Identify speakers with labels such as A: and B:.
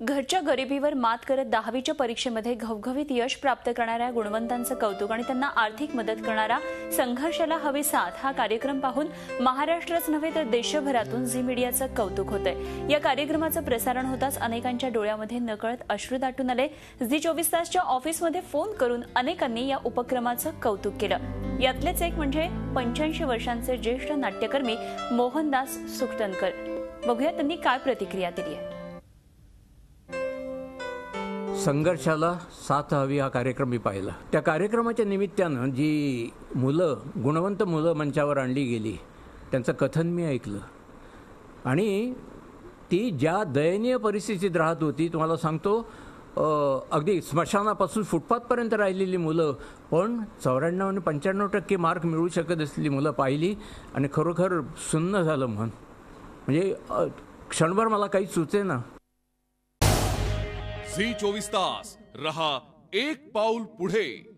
A: घरच्या गरिबीवर मात करत 10वीच्या परीक्षेमध्ये घवघवीत यश प्राप्त करणाऱ्या गुणवंतांचं कौतुक आणि त्यांना आर्थिक मदत करणारा संघर्षाला हवी साथ हा कार्यक्रम पाहून महाराष्ट्रच नव्हे तर देशभरातून झी मीडियाचं कौतुक होतंय। या कार्यक्रमाचं प्रसारण होताच अनेकांच्या डोळ्यामध्ये नकळत अश्रू दाटून आले। झी 24 तासच्या ऑफिसमध्ये फोन करून अनेकांनी या उपक्रमाचं कौतुक केलं। यातलेच एक म्हणजे 85 वर्षांचे ज्येष्ठ नाट्यकर्मी मोहनदास सुखटणकर। बघूया त्यांनी काय प्रतिक्रिया दिली आहे।
B: संघर्षाला साथ हवी हा कार्यक्रम मी पाहिला। त्या कार्यक्रमाच्या निमित्तानं जी गुणवंत मुलं मंचावर आणली गेली त्यांचं कथन मी ऐकलं आणि ती ज्या दयनीय परिस्थितीत राहत होती तुम्हाला सांगतो, अगदी स्मशानापासून फुटपाथपर्यंत राहिलेली मुलं, पण 94 आणि 95% मार्क मिळू शकत असलेली मुलं पाहिली आणि खरोखर सुन्न झालं मन। म्हणजे क्षणभर मला काही सुचेना।
C: झी 24 तास रहा एक पाऊल पुढे।